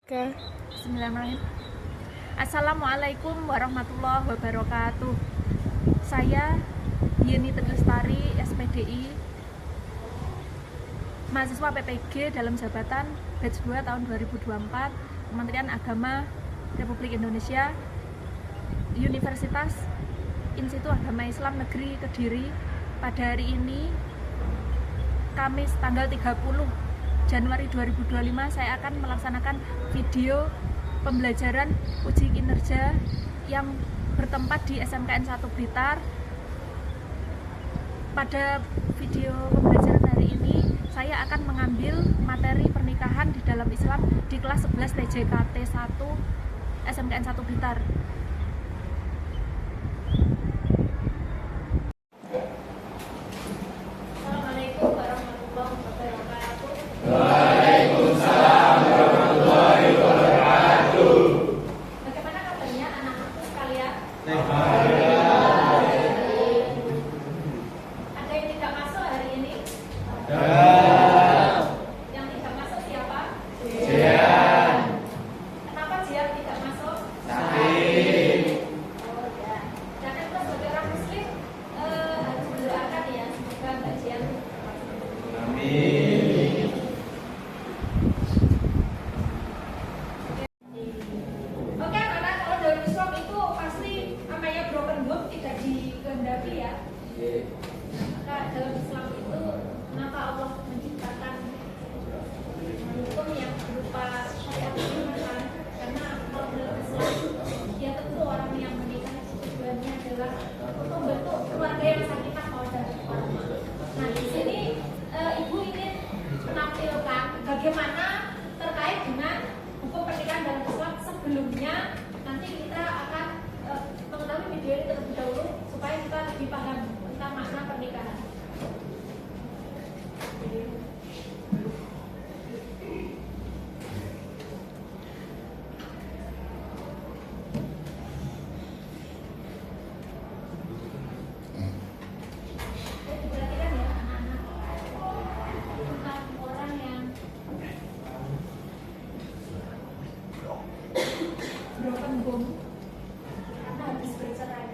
Oke. Bismillahirrahmanirrahim. Assalamualaikum warahmatullahi wabarakatuh. Saya Yeni Trilestari, SPDI, mahasiswa PPG dalam jabatan batch 2 tahun 2024, Kementerian Agama Republik Indonesia, Universitas Institut Agama Islam Negeri Kediri. Pada hari ini, Kamis tanggal 30 Januari 2025, saya akan melaksanakan video pembelajaran uji kinerja yang bertempat di SMKN 1 Blitar. Pada video pembelajaran hari ini, saya akan mengambil materi pernikahan di dalam Islam di kelas 11 TJKT 1 SMKN 1 Blitar. Assalamualaikum warahmatullahi wabarakatuh. Waalaikumsalam warahmatullahi wabarakatuh. Bagaimana kabarnya anak-anakku sekalian? Ada yang tidak masuk hari ini? Yang tidak masuk siapa? Jian. Kenapa Jian tidak masuk? Sakit. Oh ya. Dan kita sebagai orang Muslim harus mendoakan ya, semoga Mbak Jian. Amin. Oke, karena kalau dalam Islam itu pasti namanya broken home tidak dikehendaki ya. Maka dalam Islam itu kenapa Allah menciptakan hukum yang berupa syariat pernikahan? Karena kalau dalam Islam ya tentu orang yang menikah tujuannya adalah untuk membentuk keluarga yang sakinah mawaddah warahmah. Nah di sini ibu ingin menampilkan bagaimana terkait dengan hukum pernikahan dalam Islam. Sebelumnya nanti kita akan mengetahui video ini terlebih dahulu supaya kita lebih paham tentang makna pernikahan. Diperhatikan ya anak-anak tentang orang yang broken home karena habis bercerai.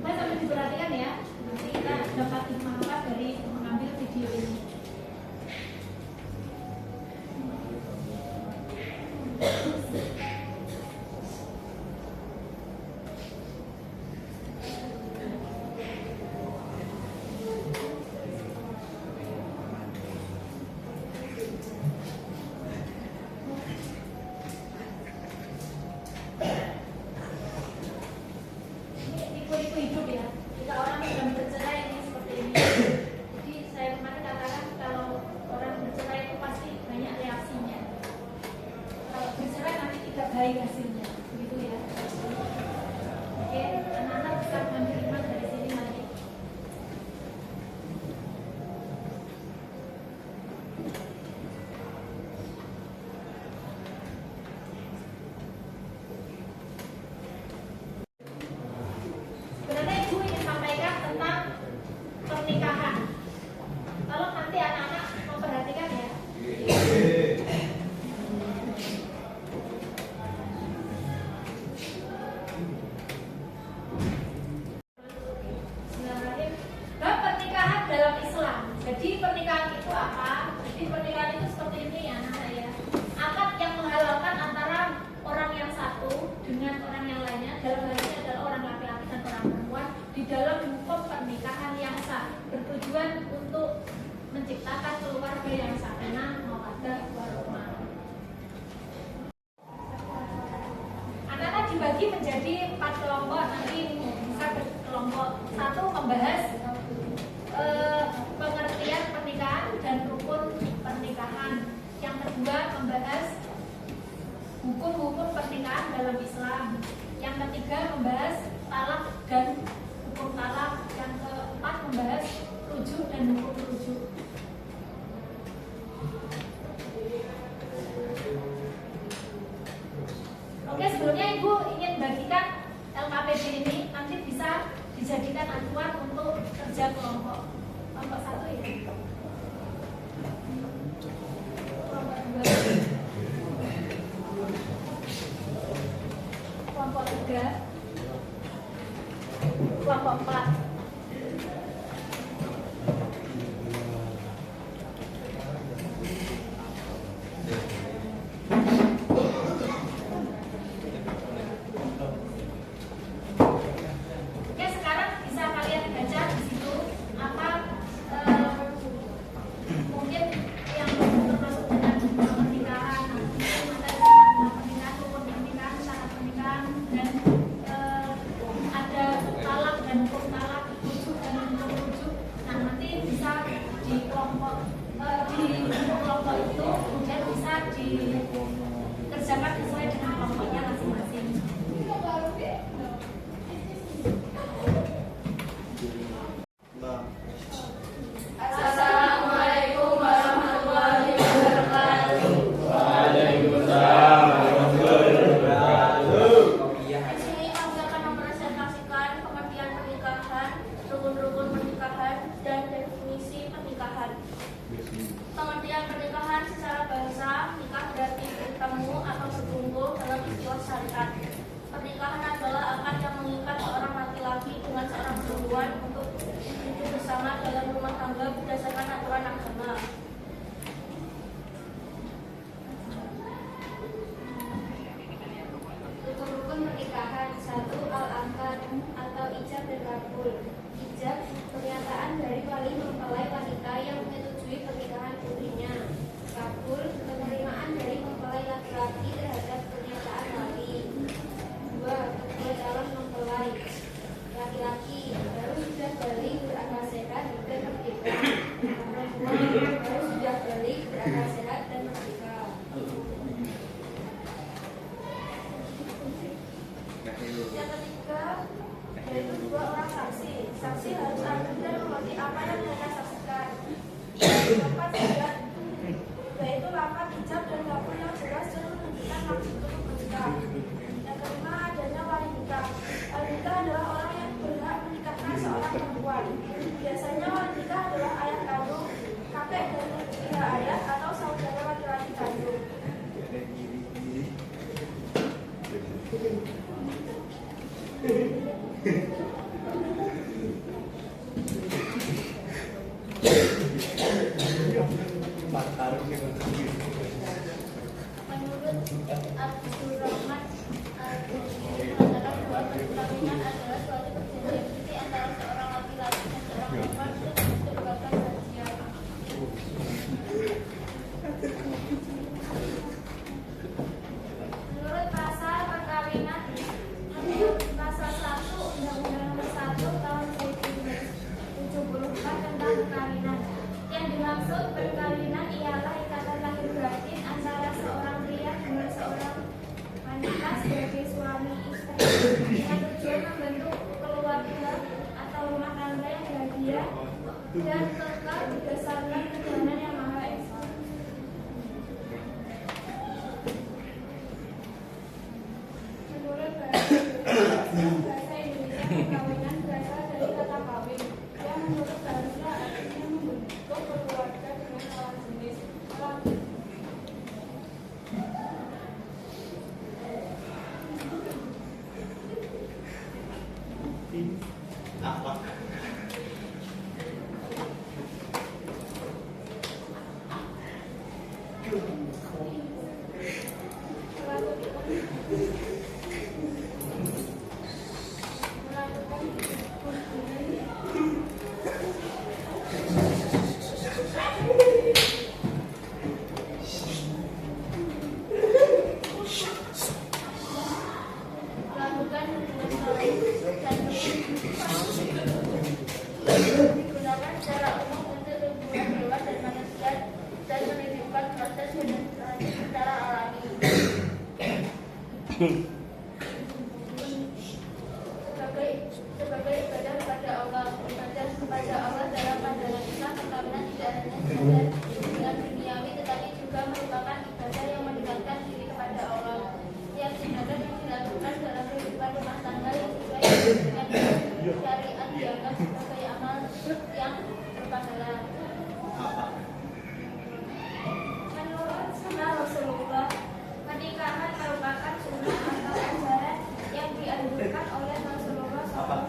Mas sambil diperhatikan ya, nanti kita dapat manfaat dari mengambil video ini. Tipe-tipe hidup ya, jika orang sedang bercerai ini seperti ini. Jadi saya kemarin katakan kalau orang bercerai itu pasti banyak reaksinya. Kalau bercerai nanti tidak baik hasilnya, begitu ya. Oke, anak-anak bisa mengambil hikmah dari sini nanti. Sebenarnya ibu ingin sampaikan tentang pernikahan. Kalau nanti anak-anak memperhatikan ya. Bismillahirrahmanirrahim. Bab pernikahan dalam Islam. Jadi pernikahan itu apa? Jadi pernikahan itu seperti ini ya anak saya. Akad yang menghalalkan antara orang yang satu dengan orang yang lainnya. Dalam hal ini adalah orang laki-laki dan orang perempuan di dalam hukum pernikahan yang dibagi menjadi 4 kelompok, nanti bisa berkelompok. Satu, membahas pengertian pernikahan dan rukun pernikahan. Yang kedua, membahas hukum-hukum pernikahan dalam Islam. Yang ketiga, membahas talak dan hukum talak. Yang keempat, membahas rujuk dan hukum rujuk. Oke, sebelumnya Ibu ingin bagikan LKPD ini nanti bisa dijadikan acuan untuk kerja kelompok. Kelompok 1 ya. Kelompok 2. Kelompok 3. Kelompok 4. Pengertian pernikahan secara bahasa, nikah berarti bertemu atau berkumpul dalam istilah syariat. Pernikahan adalah akad yang mengikat seorang laki-laki dengan seorang perempuan untuk hidup bersama dalam rumah tangga berdasarkan aturan agama. Rukun-rukun pernikahan. 1. Al-akad atau ijab dan kabul. Ijab, pernyataan dari wali mempelai wanita yang menyetujui pernikahan putrinya. Kabul, penerimaan dari mempelai laki-laki terhadap pernyataan wali. 2. Kedua calon mempelai laki-laki baru sudah balik berakal sehat dan merdeka. Perempuan baru sudah balik berakal sehat dan merdeka. Yang ketiga, yaitu 2 orang saksi. Saksi harus adil dan mengerti apa yang mereka saksikan. Yang keempat, yaitu lafaz ijab dan kabul yang jelas dan menunjukkan maksud untuk menikah. Yang kelima, adanya wali nikah. Wali nikah adalah orang yang berhak menikahkan seorang perempuan. Biasanya wali nikah adalah ayah kandung, kakek dari pihak ayah, atau saudara laki-laki kandung. Menurut Abdul Rahman Al-Ghazali mengatakan bahwa perkawinan adalah suatu perjanjian inti antara seorang laki-laki dan seorang perempuan untuk menciptakan perjanjian. Menurut pasal perkawinan, pasal 1 Undang-Undang Nomor 1 Tahun 1974 tentang perkawinan, yang dimaksud perkawinan ialah ikatan lahir batin antara seorang pria dengan seorang wanita sebagai suami istri dengan tujuan membentuk keluarga atau rumah tangga yang bahagia dan kekal berdasarkan ketuhanan yang Maha Esa. Menurut bahasa Indonesia, perkawinan berasal dari kata kawin yang menurut bahasa artinya membentuk keluarga dengan lawan jenis. dengan baik dan digunakan secara umum untuk hubungan hewan dan manusia dan menunjukkan proses penyelesaian secara alami. Sebagai ibadah kepada Allah, ibadah kepada Allah dalam pandangan Islam perkawinan tidak hanya sekedar dengan duniawi, tetapi juga merupakan ibadah yang mendekatkan diri kepada Allah. Yang ibadah yang dilakukan dalam kehidupan rumah tangga yang sesuai dengan syariat dianggap sebagai amal yang berpahala. Menurut sunnah Rasulullah, pernikahan merupakan sunnah atau ajaran yang dianjurkan oleh Rasulullah SAW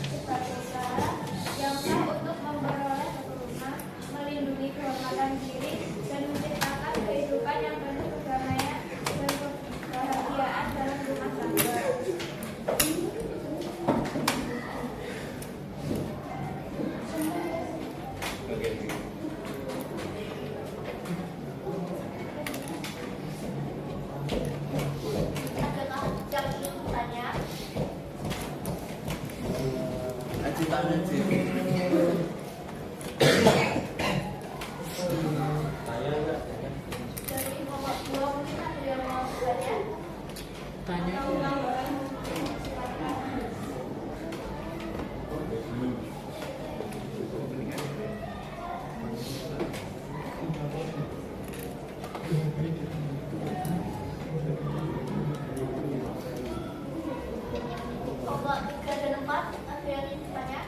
sebagai cara yang sah untuk memperoleh keturunan, melindungi kehormatan diri, dan menciptakan kehidupan yang penuh kedamaian dan kebahagiaan dalam rumah tangga. Adakah yang ingin bertanya? Aji tangan sih. Tanya enggak? Dari nomor 2 mungkin ada yang mau bertanya? Tanya. Nomor 3 dan 4 ada yang ingin bertanya?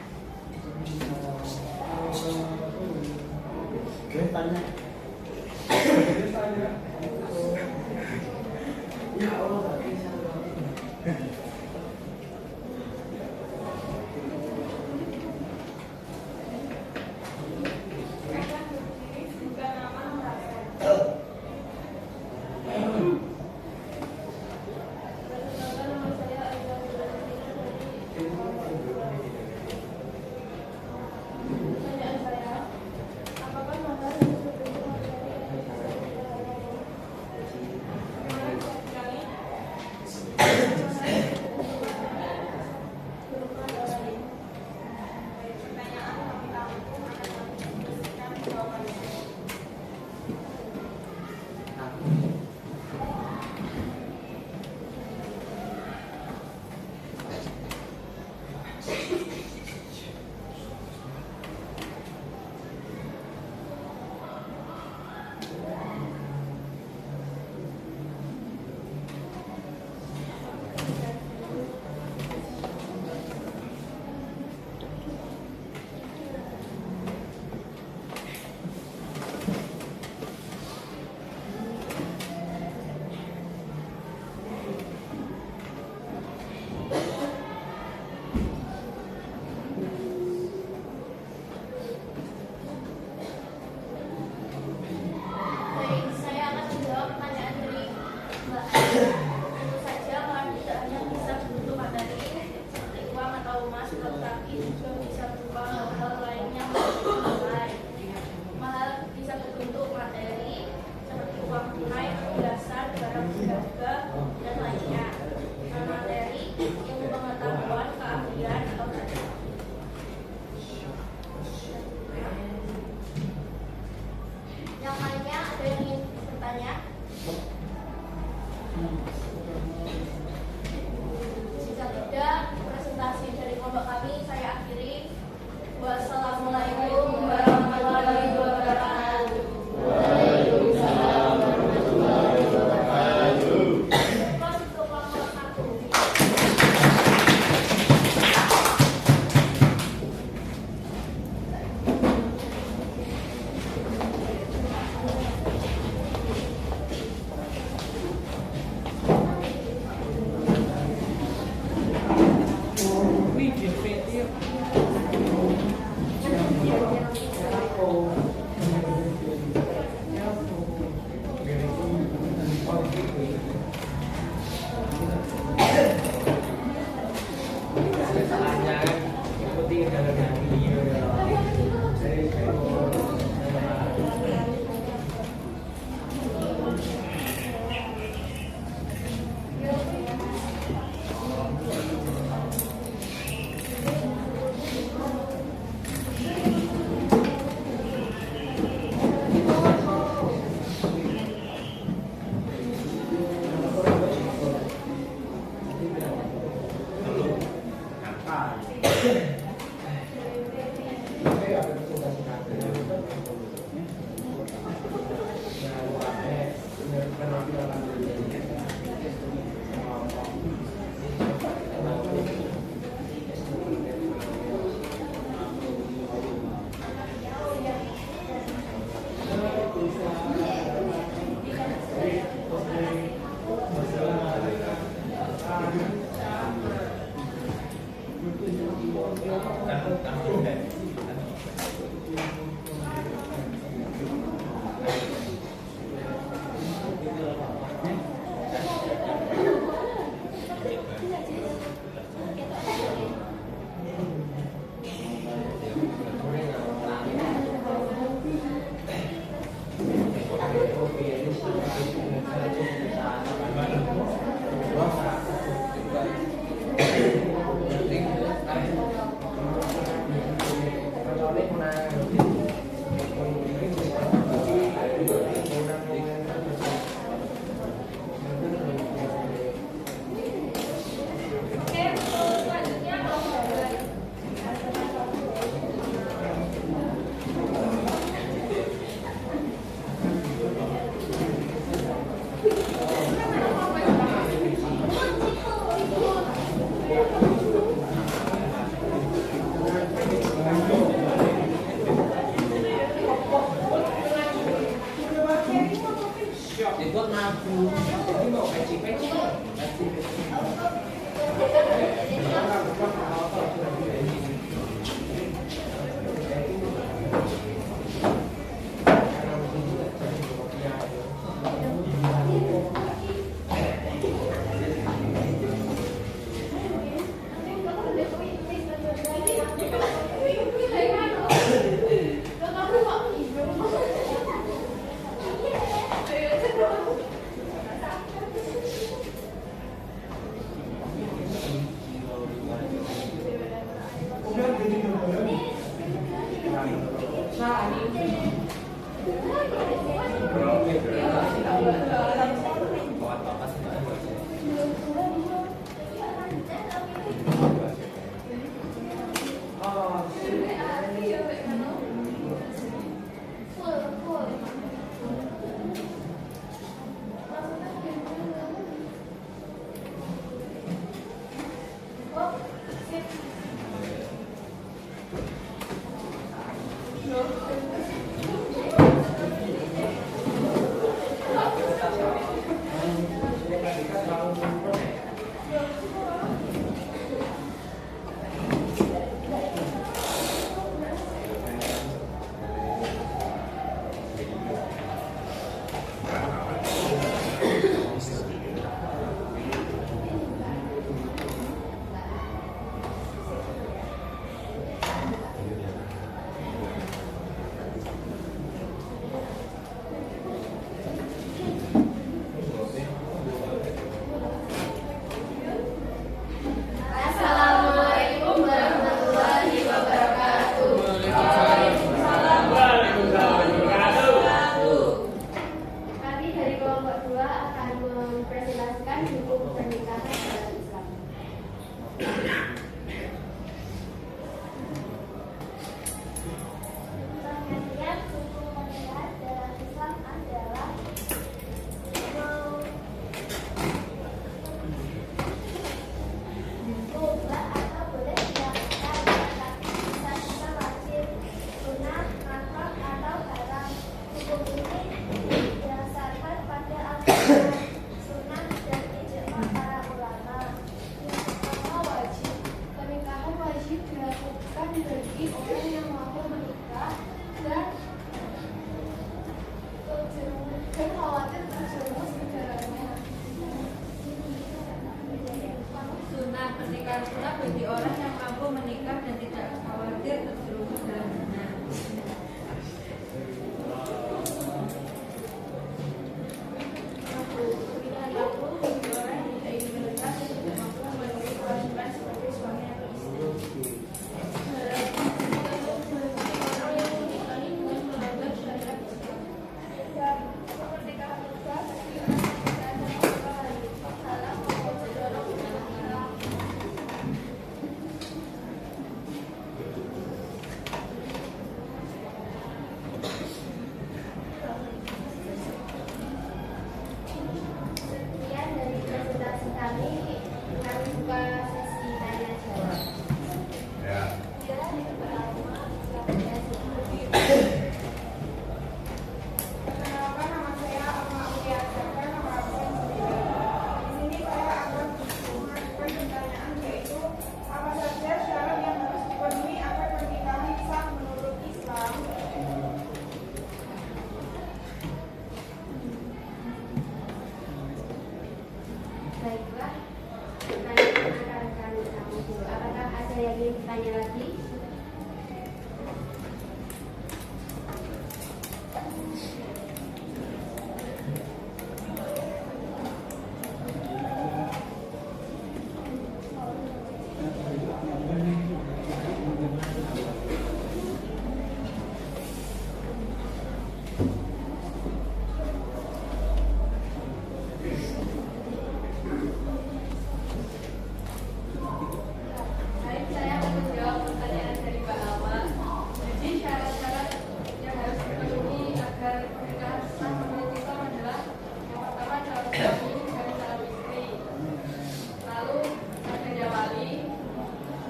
Tanya. Ya Allah. Pertanyaan saya, apakah mazhab Oke, selanjutnya kelompok 2. Dibuat nabung, jadi mau peci-peci.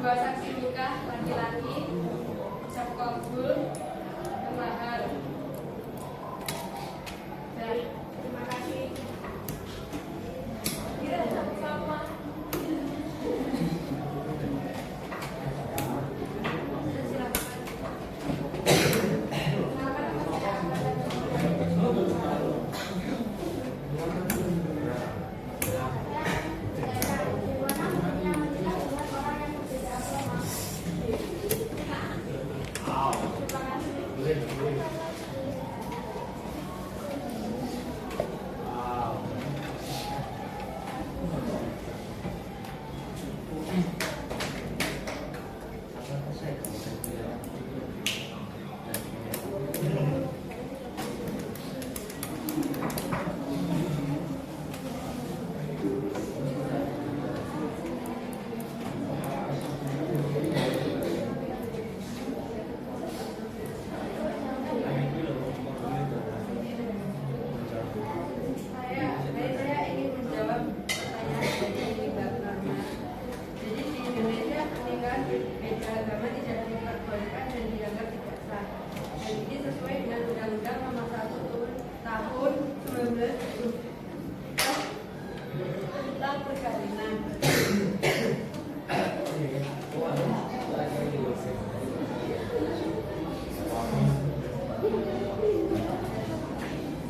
dua saksi nikah laki-laki ucap kabul mahar. Baik, terima kasih. Ya, sama. Saya ingin menjawab pertanyaan dari Mbak Norma. Jadi di Indonesia pernikahan beda agama tidak diperbolehkan dan dianggap tidak sah. Dan ini sesuai dengan Undang-Undang Nomor 1 Tahun 1970 tentang perkawinan.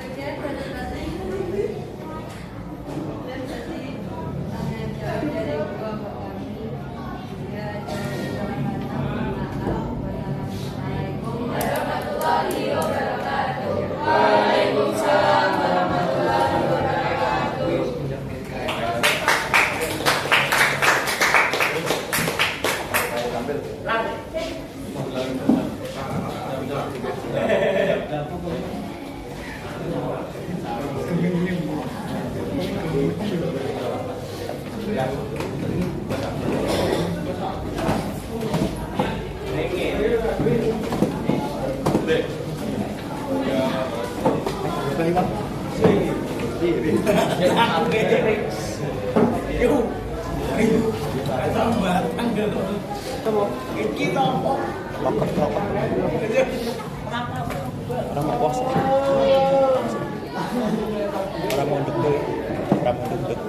Sekian presentasi dan sesi tanya jawab dari kelompok kami. Ya, Wassalamualaikum warahmatullahi wabarakatuh. Waalaikumsalam warahmatullahi wabarakatuh. Orang mau puasa. Orang mau duduk. Orang mau duduk.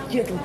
Iya tuh.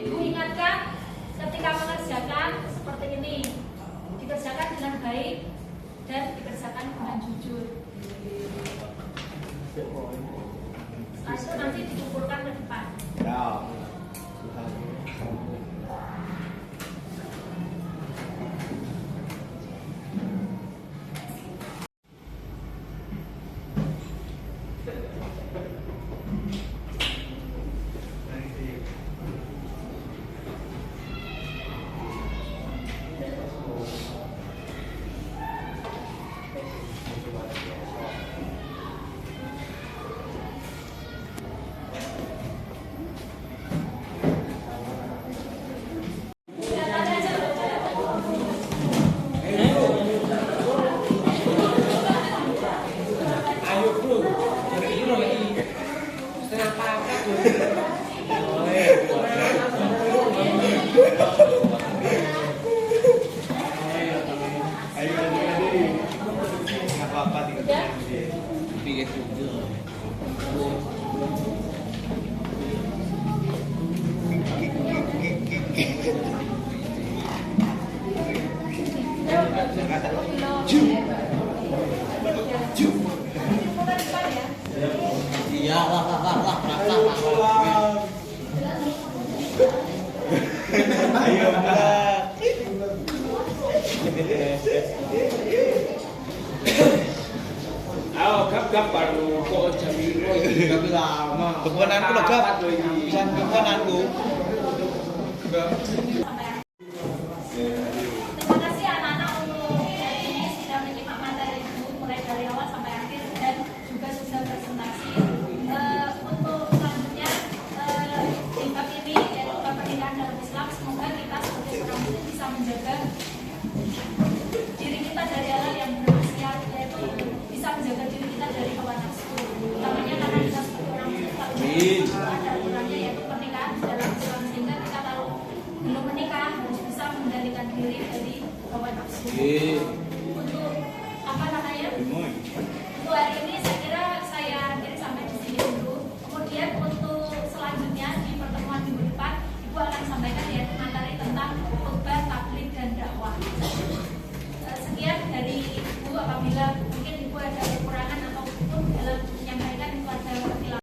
Ibu ingatkan ketika mengerjakan seperti ini, dikerjakan dengan baik dan dikerjakan dengan jujur. Setelah itu nanti dikumpulkan ke depan. Ayo bro, jadi ini setengah pangkat bro. Iya lah. Ayo lah. Ayo gap baru kok jam ini tapi lama. Bekenanku lo gap. Bisa bekenanku. Terima kasih anak-anak untuk ini sudah menyimak materi ibu mulai dari awal sampai akhir dan juga sudah presentasi. Untuk selanjutnya di bab ini yaitu bab pernikahan dalam Islam, semoga kita sebagai seorang muslim bisa menjaga diri kita dari hal yang bermaksiat, yaitu bisa menjaga diri kita dari hawa nafsu. Utamanya karena kita sebagai orang muslim ada aturannya yaitu pernikahan dalam Islam, sehingga kita kalau belum menikah harus bisa mengendalikan diri dari hawa nafsu.